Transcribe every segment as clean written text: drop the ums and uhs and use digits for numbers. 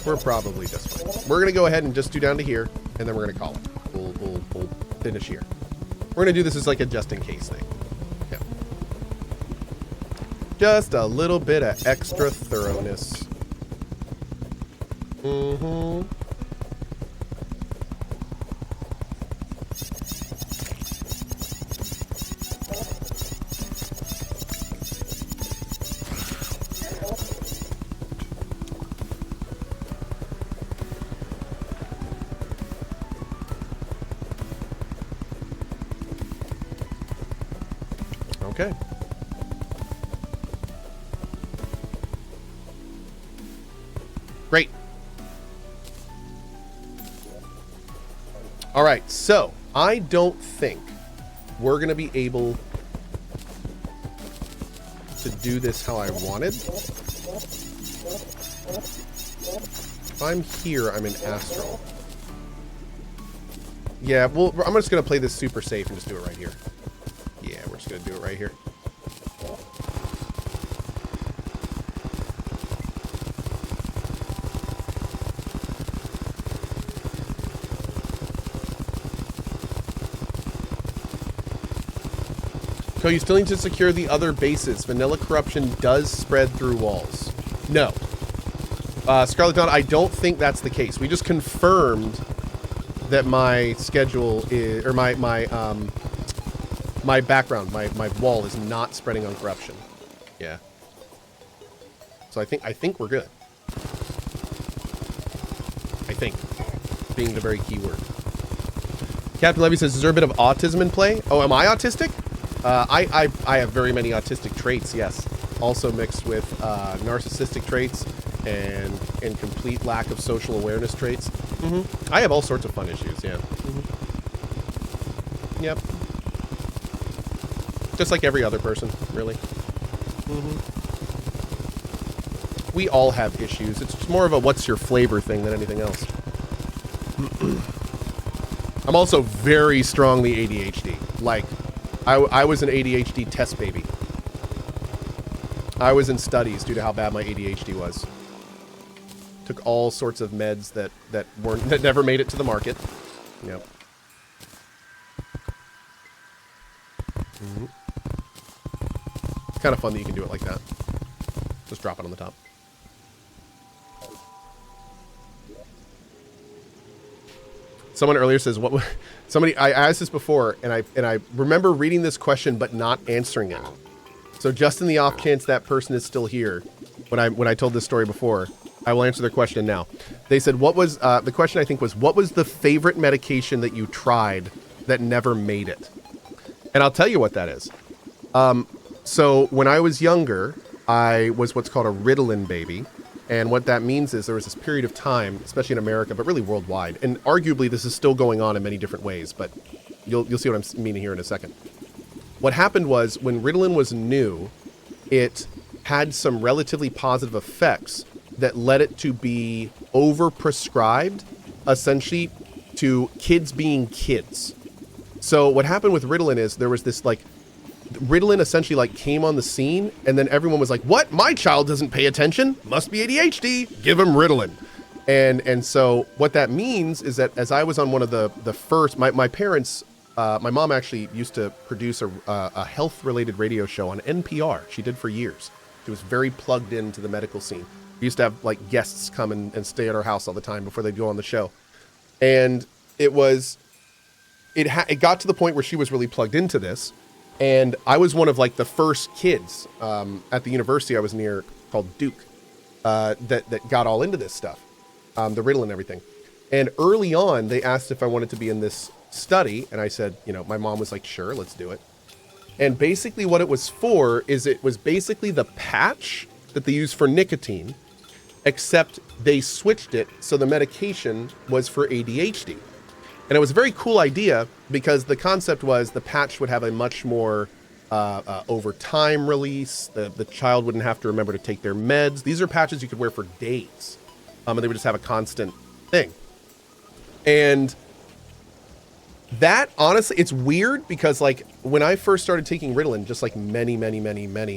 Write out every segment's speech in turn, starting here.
We're probably just fine. We're going to go ahead and just do down to here, and then we're going to call it. We'll finish here. We're going to do this as like a just-in-case thing. Yeah. Just a little bit of extra thoroughness. Mm-hmm. Okay. Great. All right, so I don't think we're going to be able to do this how I wanted. If I'm here, I'm in Astral. Yeah, well, I'm just going to play this super safe and just do it right here. Yeah, we're just going to do it right here. So you still need to secure the other bases. Vanilla corruption does spread through walls. No. Scarlet Dawn, I don't think that's the case. We just confirmed that my schedule is, or my background, my wall is not spreading on corruption. Yeah. So I think we're good. I think. Being the very key word. Captain Levy says, is there a bit of autism in play? Oh, am I autistic? I have very many autistic traits, yes. Also mixed with narcissistic traits and complete lack of social awareness traits. Mm-hmm. I have all sorts of fun issues, yeah. Mm-hmm. Yep. Just like every other person, really. Mm-hmm. We all have issues. It's just more of a what's your flavor thing than anything else. I'm also very strongly ADHD. Like, I was an ADHD test baby. I was in studies due to how bad my ADHD was. Took all sorts of meds that never made it to the market. Yep. Mm-hmm. It's kind of fun that you can do it like that. Just drop it on the top. Someone earlier says, "What?" Somebody, I asked this before, and I remember reading this question but not answering it. So just in the off chance that person is still here, when I told this story before, I will answer their question now. They said, "What was the question?" I think was, "What was the favorite medication that you tried that never made it?" And I'll tell you what that is. So when I was younger, I was what's called a Ritalin baby. And what that means is there was this period of time, especially in America, but really worldwide, and arguably this is still going on in many different ways, but you'll see what I'm meaning here in a second. What happened was, when Ritalin was new, it had some relatively positive effects that led it to be overprescribed, essentially, to kids being kids. So what happened with Ritalin is there was this, like, Ritalin essentially like came on the scene, and then everyone was like, what? My child doesn't pay attention. Must be ADHD. Give him Ritalin. And so what that means is that as I was on one of the first, my parents, my mom actually used to produce a health-related radio show on NPR. She did for years. She was very plugged into the medical scene. We used to have like guests come and stay at our house all the time before they'd go on the show. And it got to the point where she was really plugged into this. And I was one of like the first kids at the university I was near, called Duke, that got all into this stuff, the Ritalin and everything. And early on, they asked if I wanted to be in this study, and I said, my mom was like, sure, let's do it. And basically what it was for is it was basically the patch that they use for nicotine, except they switched it so the medication was for ADHD. And it was a very cool idea because the concept was the patch would have a much more over time release. The child wouldn't have to remember to take their meds. These are patches you could wear for days. And they would just have a constant thing. And that, honestly, it's weird because, like, when I first started taking Ritalin, just like many,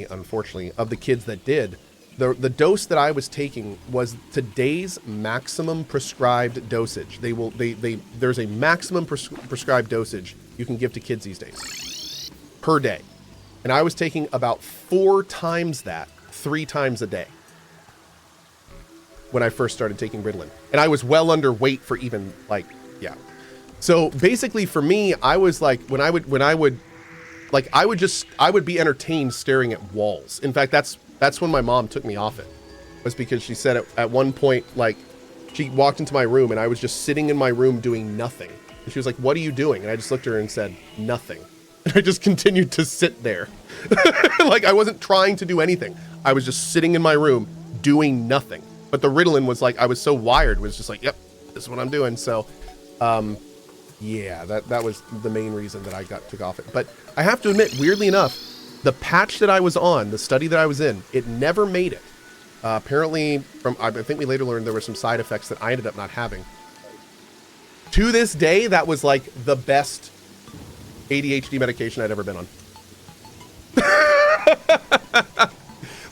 unfortunately, of the kids that did, the dose that I was taking was today's maximum prescribed dosage. There's a maximum prescribed dosage you can give to kids these days per day. And I was taking about 4 times that 3 times a day when I first started taking Ritalin. And I was well underweight for even like, yeah. So basically for me, I was like, I would be entertained staring at walls. In fact, that's when my mom took me off it, was because she said at one point, like, she walked into my room and I was just sitting in my room doing nothing. And she was like, "What are you doing?" And I just looked at her and said, "Nothing." And I just continued to sit there. Like, I wasn't trying to do anything. I was just sitting in my room doing nothing. But the Ritalin was like, I was so wired, was just like, yep, this is what I'm doing. So, yeah, that was the main reason that I took off it. But I have to admit, weirdly enough, the patch that I was on, the study that I was in, it never made it. Apparently, I think we later learned there were some side effects that I ended up not having. To this day, that was like the best ADHD medication I'd ever been on.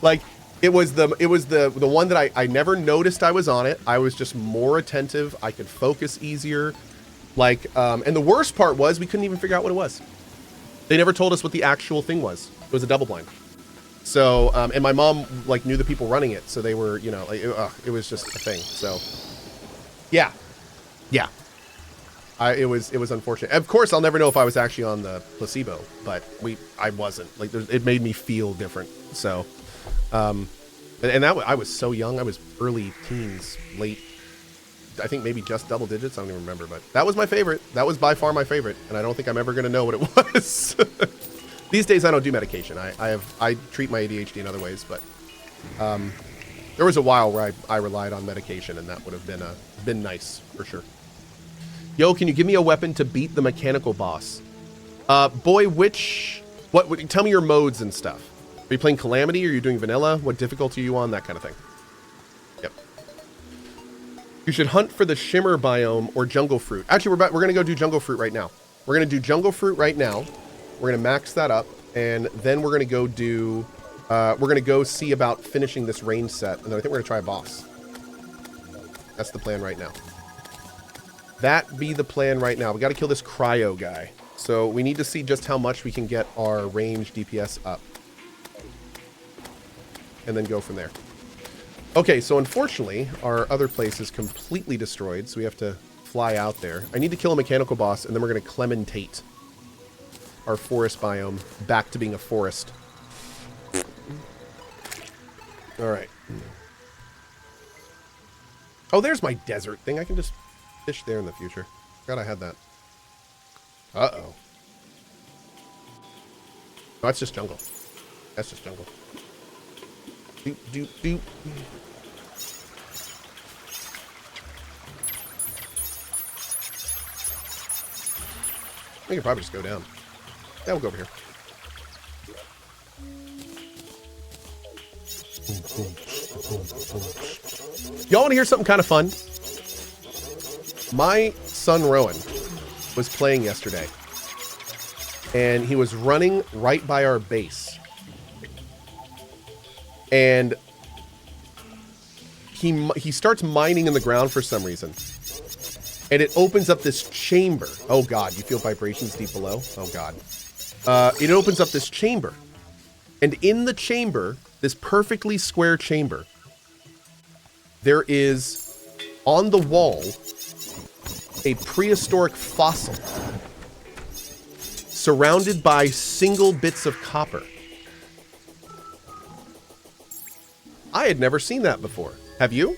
Like, it was the one that I never noticed I was on it. I was just more attentive. I could focus easier. Like, and the worst part was we couldn't even figure out what it was. They never told us what the actual thing was. It was a double blind. So, and my mom like knew the people running it, so they were, you know, like, it was just a thing. So, yeah. It was unfortunate. Of course, I'll never know if I was actually on the placebo, but I wasn't. Like, it made me feel different. So, and I was so young. I was early teens, late. I think maybe just double digits. I don't even remember, but that was my favorite. That was by far my favorite, and I don't think I'm ever going to know what it was. These days, I don't do medication. I treat my ADHD in other ways, but there was a while where I relied on medication, and that would have been nice for sure. Yo, can you give me a weapon to beat the mechanical boss? Boy, what? Tell me your modes and stuff. Are you playing Calamity? Or are you doing vanilla? What difficulty are you on? That kind of thing. Yep. You should hunt for the shimmer biome or jungle fruit. Actually, we're going to go do jungle fruit right now. We're going to do jungle fruit right now. We're going to max that up, and then we're going to go do. We're going to go see about finishing this range set, and then I think we're going to try a boss. That's the plan right now. That be the plan right now. We got to kill this cryo guy. So we need to see just how much we can get our range DPS up. And then go from there. Okay, so unfortunately, our other place is completely destroyed, so we have to fly out there. I need to kill a mechanical boss, and then we're going to clementate our forest biome back to being a forest. All right. Oh, there's my desert thing. I can just fish there in the future. Forgot I had that. Uh-oh. Oh, that's just jungle. That's just jungle. Doop, doop, doop. We can probably just go down. Yeah, we'll go over here. Y'all want to hear something kind of fun? My son Rowan was playing yesterday, and he was running right by our base. And he starts mining in the ground for some reason. And it opens up this chamber. Oh God, you feel vibrations deep below? Oh God. It opens up this chamber. And in the chamber, this perfectly square chamber, there is, on the wall, a prehistoric fossil surrounded by single bits of copper. I had never seen that before. Have you?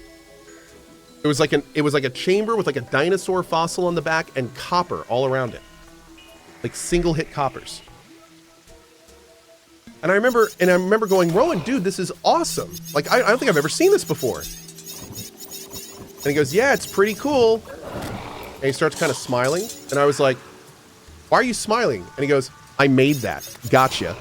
It was like a chamber with like a dinosaur fossil on the back and copper all around it. Like single hit coppers. And I remember going, Rowan, dude, this is awesome. Like, I don't think I've ever seen this before. And he goes, yeah, it's pretty cool. And he starts kind of smiling. And I was like, why are you smiling? And he goes, I made that. Gotcha.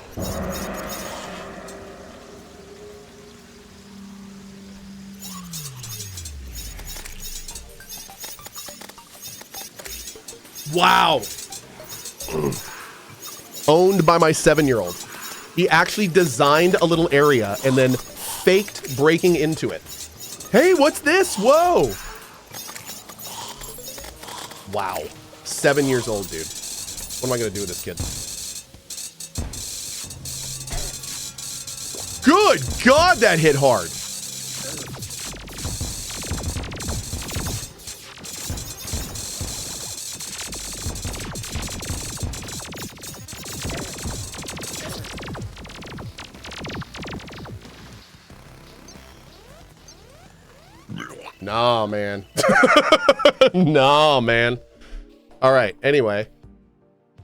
Wow. Owned by my 7-year-old. He actually designed a little area and then faked breaking into it. Hey, what's this? Whoa. Wow. 7 years old, dude. What am I going to do with this kid? Good God, that hit hard. Nah, man. Nah, man. All right, anyway.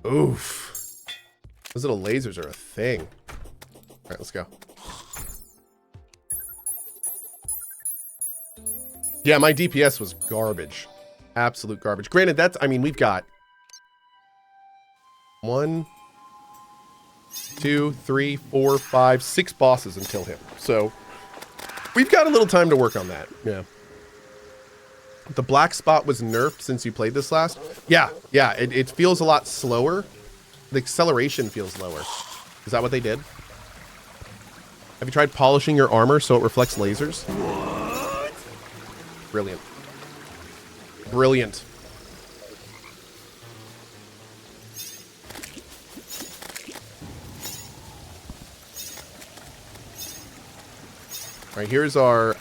Oof. Those little lasers are a thing. All right, let's go. Yeah, my DPS was garbage. Absolute garbage. Granted, that's, I mean, we've got 1, 2, 3, 4, 5, 6 bosses until him. So we've got a little time to work on that. Yeah. The black spot was nerfed since you played this last. Yeah, yeah, it feels a lot slower. The acceleration feels lower. Is that what they did? Have you tried polishing your armor so it reflects lasers? What? Brilliant. Brilliant. All right, here's our,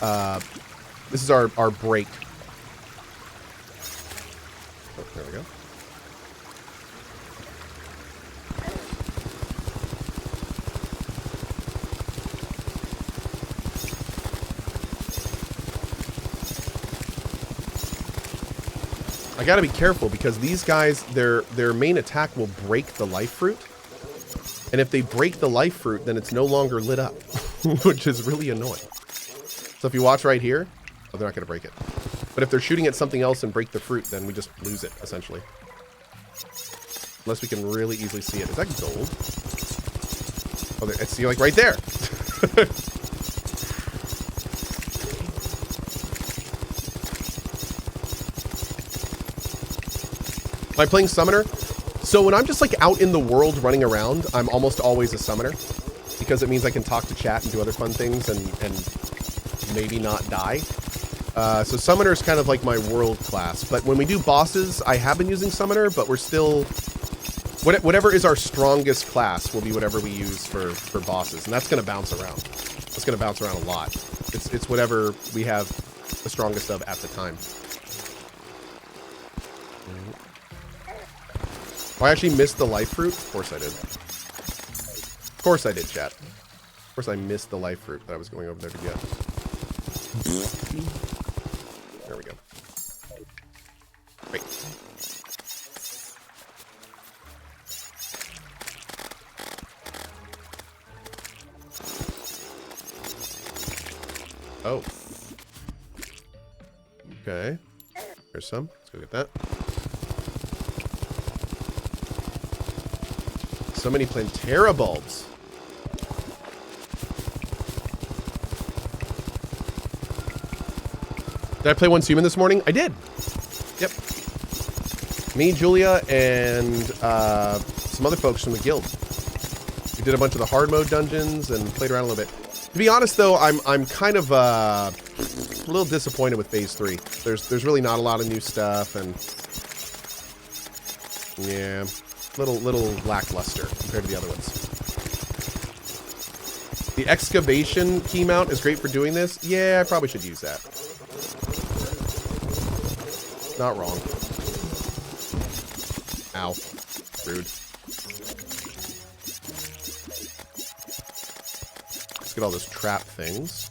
this is our break. Oh, there we go. I gotta be careful because these guys, their main attack will break the life fruit. And if they break the life fruit, then it's no longer lit up, which is really annoying. So if you watch right here, oh, they're not gonna break it. But if they're shooting at something else and break the fruit, then we just lose it, essentially. Unless we can really easily see it. Is that gold? Oh, there, it's like right there. Am I playing summoner? So when I'm just like out in the world running around, I'm almost always a summoner. Because it means I can talk to chat and do other fun things and maybe not die. So Summoner is kind of like my world class, but when we do bosses, I have been using Summoner, but we're still, whatever is our strongest class will be whatever we use for bosses, and that's going to bounce around. It's going to bounce around a lot. It's whatever we have the strongest of at the time. Oh, I actually missed the life fruit? Of course I did. Of course I did, chat. Of course I missed the life fruit that I was going over there to get. There we go. Great. Oh. Okay. There's some. Let's go get that. So many Plantera bulbs. Did I play Once Human this morning? I did. Yep. Me, Julia, and some other folks from the guild. We did a bunch of the Hardmode dungeons and played around a little bit. To be honest, though, I'm kind of a little disappointed with Phase 3. There's really not a lot of new stuff, and yeah, little lackluster compared to the other ones. The excavation key mount is great for doing this. Yeah, I probably should use that. Not wrong. Ow. Rude. Let's get all those trap things.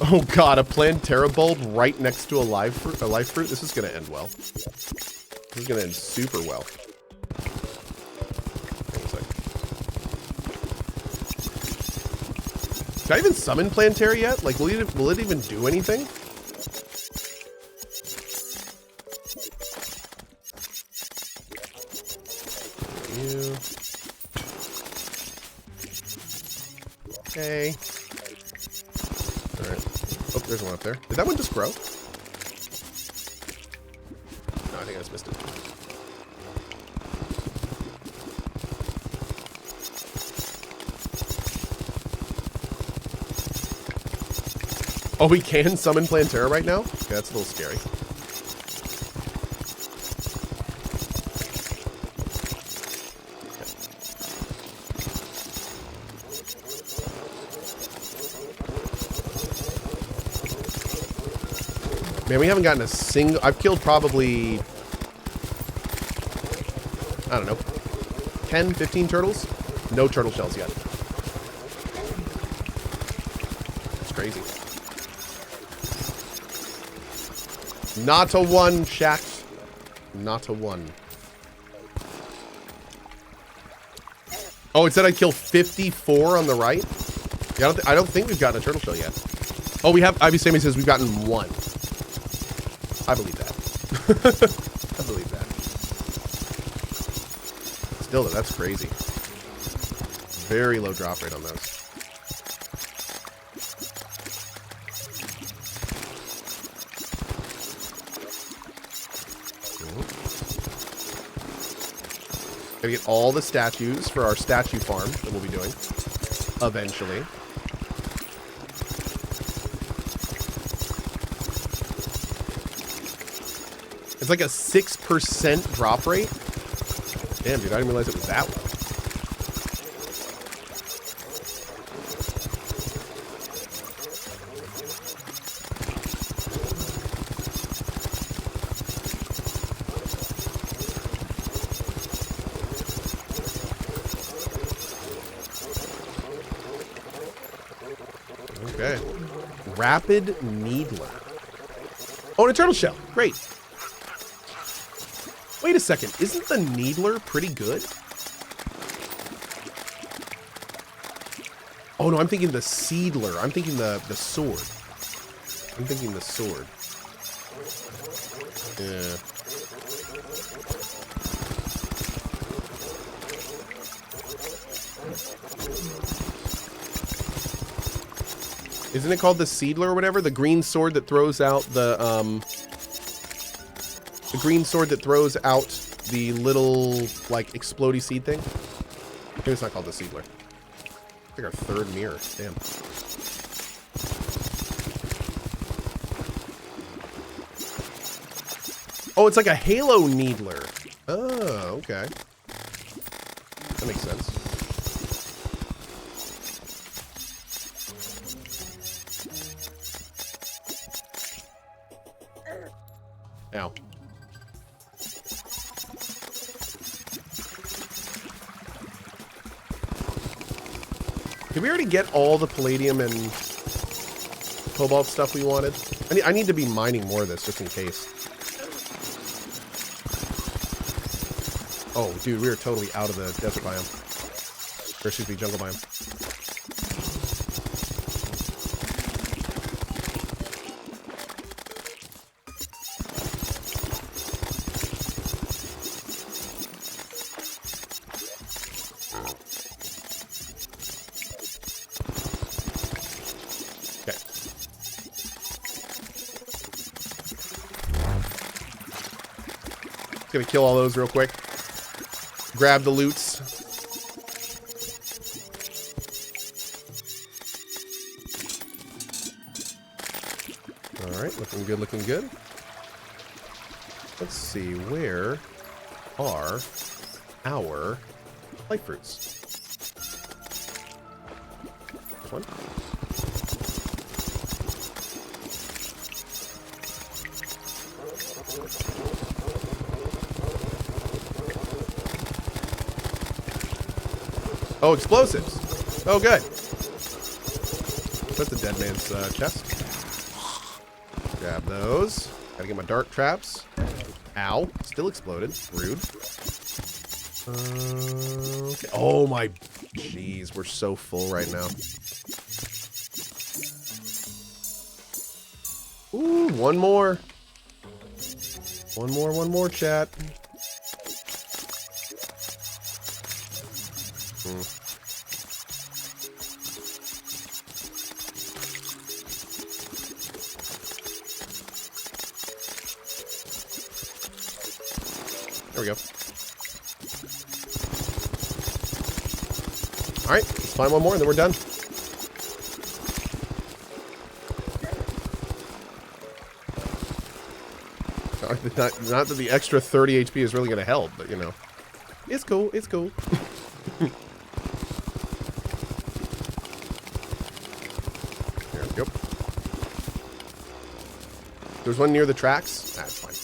Oh god, a Plantera bulb right next to a life fruit? This is gonna end well. This is gonna end super well. Hang on a sec. Did I even summon Plantera yet? Like, will it even do anything? You. Okay. Alright. Oh, there's one up there. Did that one just grow? No, I think I just missed it. Oh, we can summon Plantera right now? Okay, that's a little scary. Man, we haven't gotten a single... I've killed probably... I don't know. 10, 15 turtles? No turtle shells yet. It's crazy. Not a one, Shax. Not a one. Oh, it said I'd kill 54 on the right? Yeah, I don't think we've gotten a turtle shell yet. Oh, we have... Ivy Sammy says we've gotten one. I believe that. I believe that. Still, though, that's crazy. Very low drop rate on those. Gotta get all the statues for our statue farm that we'll be doing eventually. It's like a 6% drop rate. Damn, dude, I didn't realize it was that low. Okay. Rapid Needler. Oh, and a turtle shell. Great. Wait a second. Isn't the Needler pretty good? Oh, no, I'm thinking the Seedler. I'm thinking the sword. I'm thinking the sword. Yeah. Isn't it called the Seedler or whatever? The green sword that throws out the green sword that throws out the little, like, explodey seed thing? Maybe it's not called the Seedler. I think our third mirror. Damn. Oh, it's like a Halo Needler. Oh, okay. That makes sense. Ow. Did we already get all the palladium and cobalt stuff we wanted? I need to be mining more of this just in case. Oh, dude, we are totally out of the desert biome. Or excuse me, jungle biome. Gonna kill all those real quick. Grab the loots. Alright, looking good, looking good. Let's see, where are our light fruits? This one. Oh, explosives. Oh, good. That's a dead man's chest. Grab those. Gotta get my dark traps. Ow. Still exploded. Rude. Okay. Oh, my... Jeez, we're so full right now. Ooh, one more. One more, chat. There we go. All right, let's find one more and then we're done. Not that the extra 30 HP is really going to help, but you know. It's cool. It's cool. There we go. There's one near the tracks. That's fine.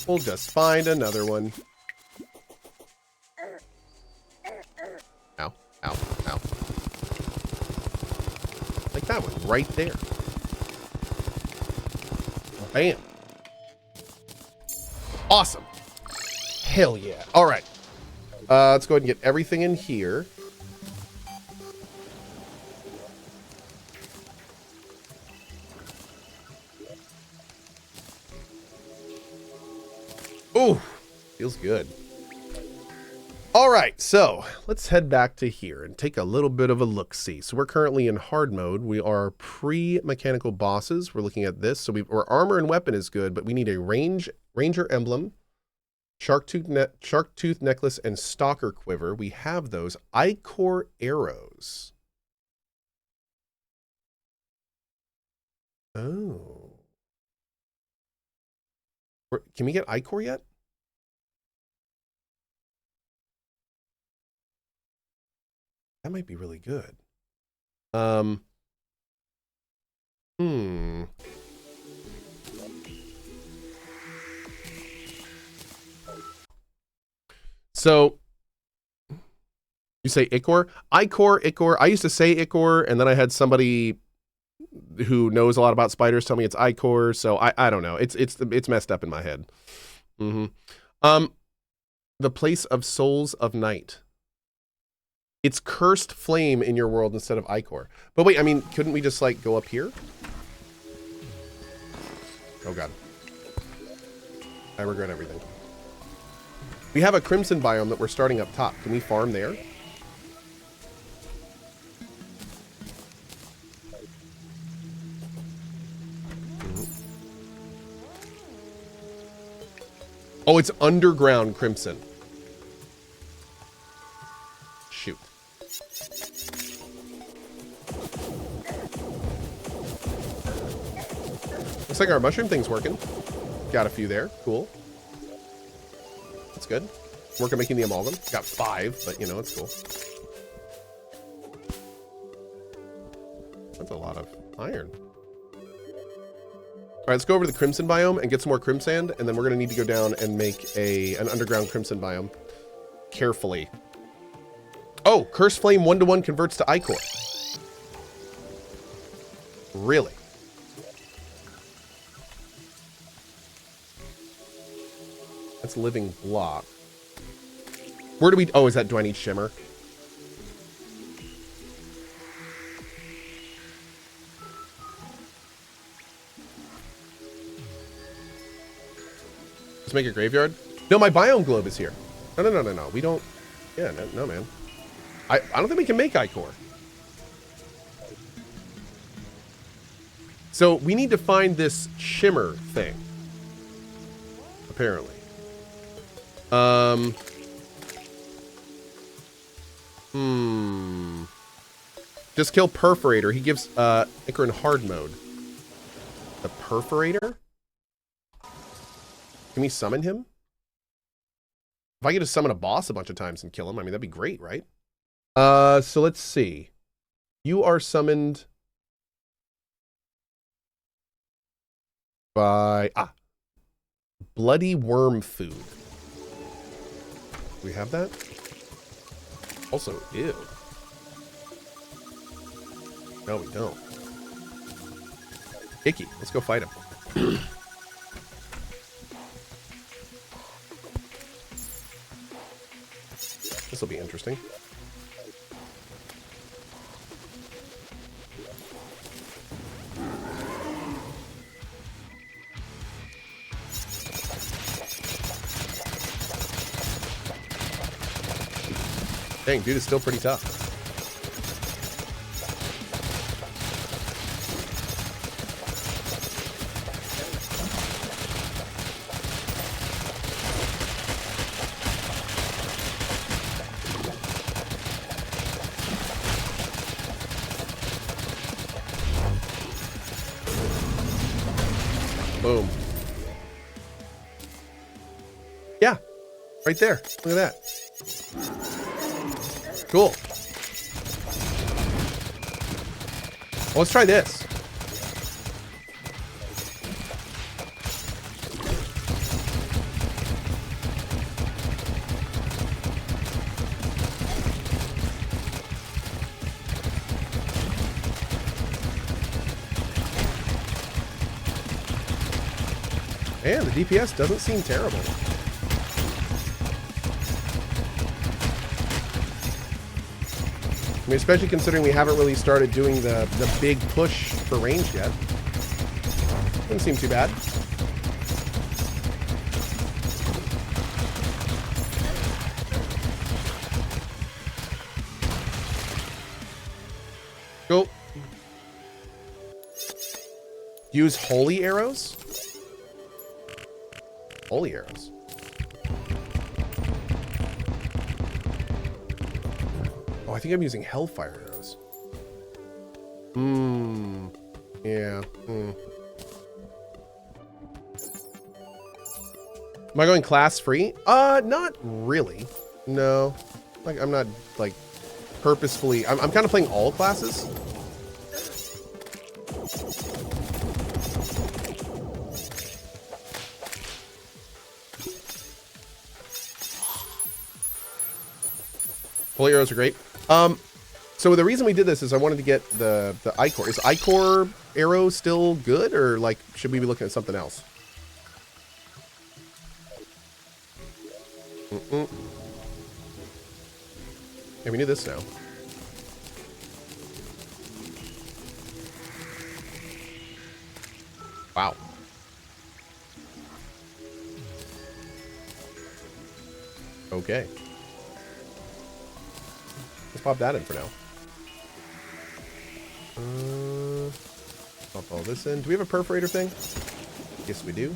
We'll just find another one. Ow. Ow. Ow. Like that one right there. Bam. Awesome. Hell yeah. All right. Let's go ahead and get everything in here. Ooh, feels good. All right, so let's head back to here and take a little bit of a look-see. So we're currently in hard mode. We are pre-mechanical bosses. We're looking at this. So our armor and weapon is good, but we need a ranger emblem, shark tooth necklace, and stalker quiver. We have those. Ichor arrows. Oh. Can we get Ichor yet? That might be really good. So you say Ichor? Ichor. I used to say Ichor, and then I had somebody who knows a lot about spiders tell me it's Ichor, so I don't know. It's messed up in my head. The place of souls of night. It's cursed flame in your world instead of Ichor. But wait, I mean, couldn't we just like go up here? Oh god. I regret everything. We have a crimson biome that we're starting up top. Can we farm there? Oh, it's underground crimson. Shoot. Looks like our mushroom thing's working. Got a few there. Cool. That's good. Work on making the amalgam. Got 5, but you know, it's cool. That's a lot of iron. All right, let's go over to the crimson biome and get some more crimsand, and then we're going to need to go down and make an underground crimson biome. Carefully. Oh, Cursed Flame 1-to-1 converts to Ichor. Really? That's living block. Where do we... Oh, do I need Shimmer? Let's make a graveyard. No, my biome globe is here. No. We don't... Yeah, no, man. I don't think we can make Ichor. So we need to find this shimmer thing. Apparently. Just kill Perforator. He gives Ichor in hard mode. The Perforator? Can we summon him? If I could just summon a boss a bunch of times and kill him, I mean, that'd be great, right? So let's see. You are summoned by bloody worm food. Do we have that? Also, ew. No, we don't. Icky. Let's go fight him. This will be interesting. Dang, dude is still pretty tough. Boom. Yeah, right there. Look at that. Cool. Well, let's try this. And the DPS doesn't seem terrible. I mean, especially considering we haven't really started doing the big push for range yet. Doesn't seem too bad. Cool. Use holy arrows? Holy arrows. Oh, I think I'm using hellfire arrows. Yeah. Am I going class free? Not really. No. Like, I'm not, like, purposefully... I'm kind of playing all classes. Holy arrows are great. So the reason we did this is I wanted to get the Ichor. Is Ichor arrow still good, or like should we be looking at something else? Yeah, we need this now. Wow. Okay. Let's pop that in for now. Pop all this in. Do we have a perforator thing? Yes, we do.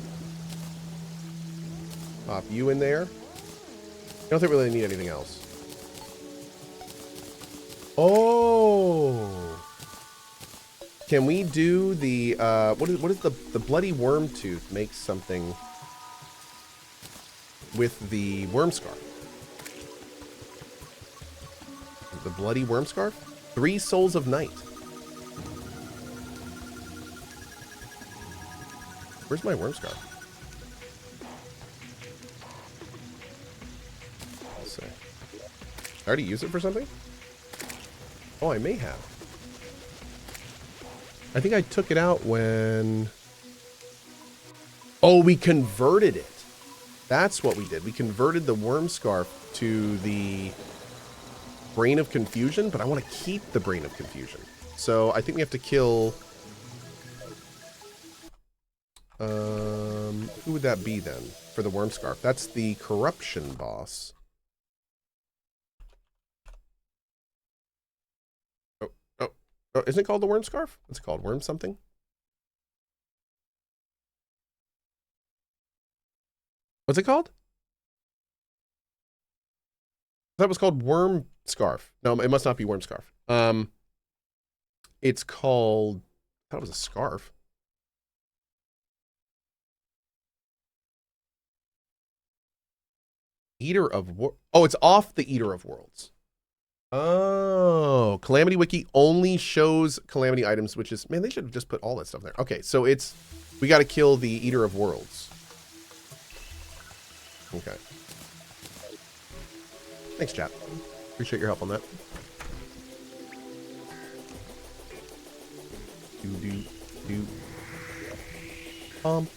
Pop you in there. I don't think we really need anything else. Oh! Can we do the, what is the bloody worm tooth makes something with the worm scarf? The bloody worm scarf? 3 souls of night. Where's my worm scarf? Let's see. I already used it for something? Oh, I may have. I think I took it out when... Oh, we converted it. That's what we did. We converted the worm scarf to the Brain of Confusion, but I want to keep the Brain of Confusion. So I think we have to kill... who would that be then for the worm scarf? That's the corruption boss. Oh, isn't it called the worm scarf? What's it called? Worm something? What's it called? I thought it was called worm scarf. No, it must not be worm scarf. It's called... I thought it was a scarf. Eater of Worlds. Oh, it's off the Eater of Worlds. Oh, Calamity Wiki only shows Calamity items, which is... Man, they should have just put all that stuff there. Okay, so it's... We got to kill the Eater of Worlds. Okay. Thanks, chat. Appreciate your help on that. Do. Bum.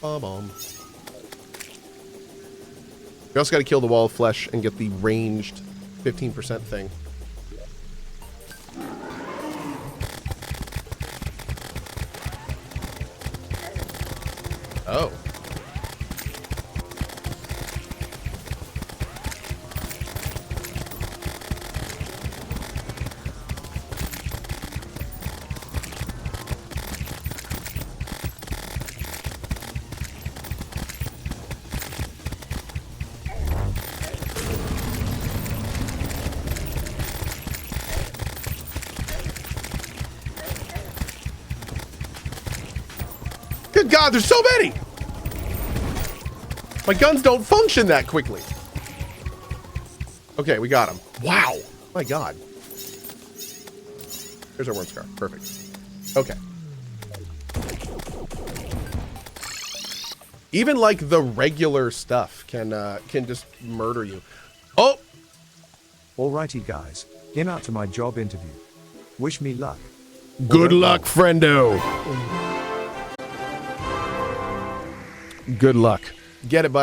We also got to kill the wall of flesh and get the ranged 15% thing. Oh. Good God, there's so many! My guns don't function that quickly. Okay, we got him. Wow. My God. Here's our worm scar. Perfect. Okay. Even like the regular stuff can just murder you. Oh. Alrighty, guys. In out to my job interview. Wish me luck. Good luck, friendo. Good luck. Get it, bud.